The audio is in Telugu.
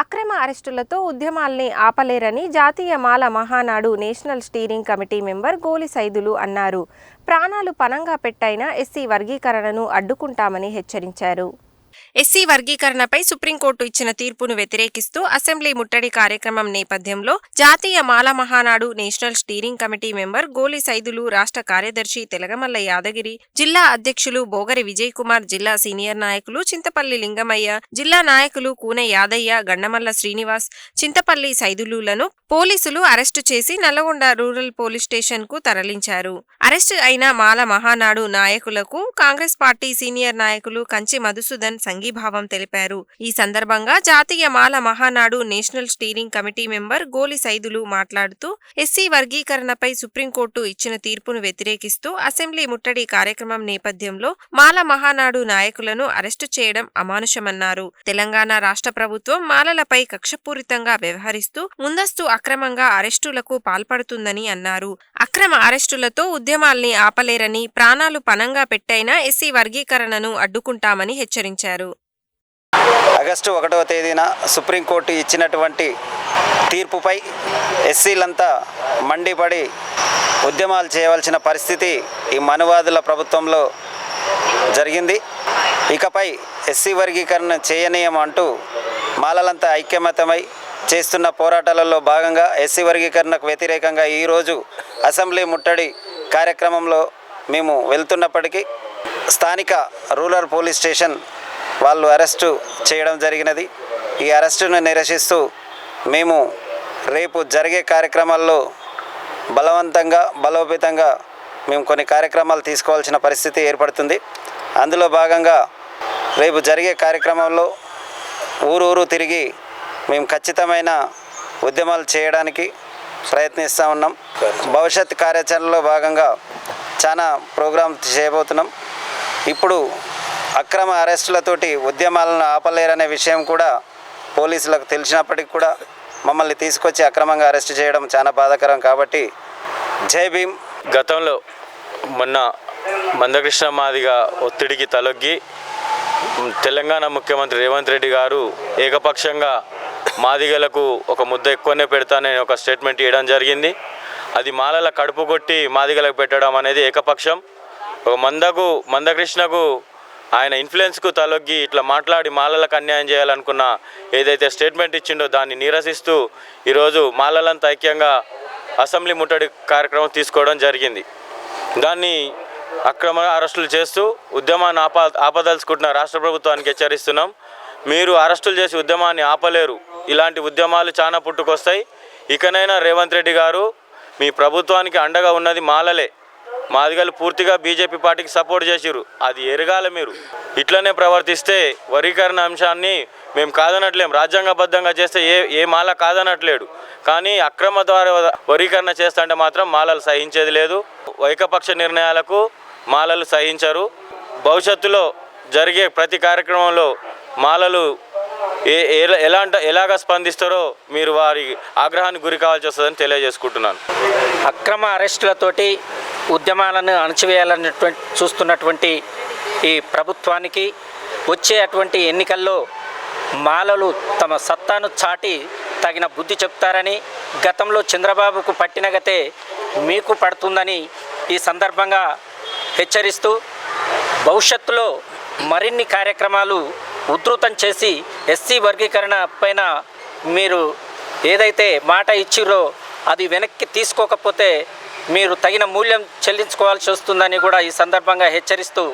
అక్రమ అరెస్టులతో ఉద్యమాల్ని ఆపలేరని జాతీయ Mala Mahanadu national steering committee member Goli Saidulu అన్నారు. ప్రాణాలు పణంగా పెట్టైనా ఎస్సీ వర్గీకరణను అడ్డుకుంటామని హెచ్చరించారు. ఎస్సీ వర్గీకరణపై సుప్రీంకోర్టు ఇచ్చిన తీర్పును వ్యతిరేకిస్తూ అసెంబ్లీ ముట్టడి కార్యక్రమం నేపథ్యంలో జాతీయ Mala Mahanadu national steering committee member Goli Saidulu, రాష్ట్ర కార్యదర్శి తెలగమల్ల యాదగిరి, జిల్లా అధ్యక్షులు బోగరి విజయ్ కుమార్, జిల్లా సీనియర్ నాయకులు చింతపల్లి లింగమయ్య, జిల్లా నాయకులు కూనె యాదయ్య, గండమల్ల శ్రీనివాస్, చింతపల్లి సైదులులను పోలీసులు అరెస్టు చేసి నల్లగొండ రూరల్ పోలీస్ స్టేషన్ కు తరలించారు. అరెస్టు అయిన మాల మహానాడు నాయకులకు కాంగ్రెస్ పార్టీ సీనియర్ నాయకులు కంచి మధుసూదన్ సంఘీభావం తెలిపారు. ఈ సందర్భంగా జాతీయ Mala Mahanadu national steering committee member Goli Saidulu మాట్లాడుతూ ఎస్సీ వర్గీకరణపై సుప్రీంకోర్టు ఇచ్చిన తీర్పును వ్యతిరేకిస్తూ అసెంబ్లీ ముట్టడి కార్యక్రమం నేపథ్యంలో మాల మహానాడు నాయకులను అరెస్టు చేయడం అమానుషమన్నారు. తెలంగాణ రాష్ట్ర ప్రభుత్వం మాలలపై కక్షపూరితంగా వ్యవహరిస్తూ ముందస్తు అక్రమంగా అరెస్టులకు పాల్పడుతుందని అన్నారు. అక్రమ అరెస్టులతో ఉద్యమాల్ని ఆపలేరని, ప్రాణాలు పణంగా పెట్టైనా ఎస్సీ వర్గీకరణను అడ్డుకుంటామని హెచ్చరించారు. ఆగస్టు 1వ తేదీన సుప్రీంకోర్టు ఇచ్చినటువంటి తీర్పుపై ఎస్సీలంతా మండిపడి ఉద్యమాలు చేయవలసిన పరిస్థితి ఈ మనువాదుల ప్రభుత్వంలో జరిగింది. ఇకపై ఎస్సీ వర్గీకరణ చేయనీయమంటూ మాలలంతా ఐక్యమతమై చేస్తున్న పోరాటాలలో భాగంగా ఎస్సీ వర్గీకరణకు వ్యతిరేకంగా ఈరోజు అసెంబ్లీ ముట్టడి కార్యక్రమంలో మేము వెళ్తున్నప్పటికీ స్థానిక రూరల్ పోలీస్ స్టేషన్ వాళ్ళు అరెస్టు చేయడం జరిగినది. ఈ అరెస్టును నిరసిస్తూ మేము రేపు జరిగే కార్యక్రమాల్లో బలోపేతంగా మేము కొన్ని కార్యక్రమాలు తీసుకోవాల్సిన పరిస్థితి ఏర్పడుతుంది. అందులో భాగంగా రేపు జరిగే కార్యక్రమంలో ఊరూరు తిరిగి మేము ఖచ్చితమైన ఉద్యమాలు చేయడానికి ప్రయత్నిస్తూ ఉన్నాం. భవిష్యత్ కార్యాచరణలో భాగంగా చాలా ప్రోగ్రాం చేయబోతున్నాం. ఇప్పుడు అక్రమ అరెస్టులతోటి ఉద్యమాలను ఆపలేరనే విషయం కూడా పోలీసులకు తెలిసినప్పటికీ కూడా మమ్మల్ని తీసుకొచ్చి అక్రమంగా అరెస్ట్ చేయడం చాలా బాధాకరం. కాబట్టి జై భీమ్. గతంలో మొన్న మందకృష్ణ మాదిగ ఒత్తిడికి తలొగ్గి తెలంగాణ ముఖ్యమంత్రి రేవంత్ రెడ్డి గారు ఏకపక్షంగా మాదిగలకు ఒక ముద్ద ఎక్కువనే పెడతానని ఒక స్టేట్మెంట్ ఇవ్వడం జరిగింది. అది మాలల కడుపు కొట్టి మాదిగలకు పెట్టడం అనేది ఏకపక్షం. ఒక మందకృష్ణకు ఆయన ఇన్ఫ్లుయెన్స్కు తలొగ్గి ఇట్లా మాట్లాడి మాలలకు అన్యాయం చేయాలనుకున్న ఏదైతే స్టేట్మెంట్ ఇచ్చిండో దాన్ని నిరసిస్తూ ఈరోజు మాలలంతా ఐక్యంగా అసెంబ్లీ ముట్టడి కార్యక్రమం తీసుకోవడం జరిగింది. దాన్ని అక్రమ అరెస్టులు చేస్తూ ఉద్యమాన్ని ఆపదలుచుకుంటున్న రాష్ట్ర ప్రభుత్వానికి హెచ్చరిస్తున్నాం. మీరు అరెస్టులు చేసి ఉద్యమాన్ని ఆపలేరు. ఇలాంటి ఉద్యమాలు చాలా పుట్టుకొస్తాయి. ఇకనైనా రేవంత్ రెడ్డి గారు మీ ప్రభుత్వానికి అండగా ఉన్నది మాలలే. మాదిగలు పూర్తిగా బీజేపీ పార్టీకి సపోర్ట్ చేసిరు. అది ఎరగాల. మీరు ఇట్లనే ప్రవర్తిస్తే వర్గీకరణ అంశాన్ని మేము కాదనట్లేం. రాజ్యాంగబద్ధంగా చేస్తే ఏ మాల కాదనట్లేడు. కానీ అక్రమ ద్వారా వర్గీకరణ చేస్తుంటే మాత్రం మాలలు సహించేది లేదు. ఏకపక్ష నిర్ణయాలకు మాలలు సహించరు. భవిష్యత్తులో జరిగే ప్రతి కార్యక్రమంలో మాలలు ఎలాగ స్పందిస్తారో మీరు వారి ఆగ్రహానికి గురి కావాల్సి వస్తుందని తెలియజేసుకుంటున్నాను. అక్రమ అరెస్టులతోటి ఉద్యమాలను అణచివేయాలని చూస్తున్నటువంటి ఈ ప్రభుత్వానికి వచ్చే అటువంటి ఎన్నికల్లో మాలలు తమ సత్తాను చాటి తగిన బుద్ధి చెప్తారని, గతంలో చంద్రబాబుకు పట్టిన గతే మీకు పడుతుందని ఈ సందర్భంగా హెచ్చరిస్తూ భవిష్యత్తులో మరిన్ని కార్యక్రమాలు ఉధృతం చేసి ఎస్సీ వర్గీకరణ పైన మీరు ఏదైతే మాట ఇచ్చిరో అది వెనక్కి తీసుకోకపోతే మీరు తగిన మూల్యం చెల్లించుకోవాల్సి వస్తుందని కూడా ఈ సందర్భంగా హెచ్చరిస్తూ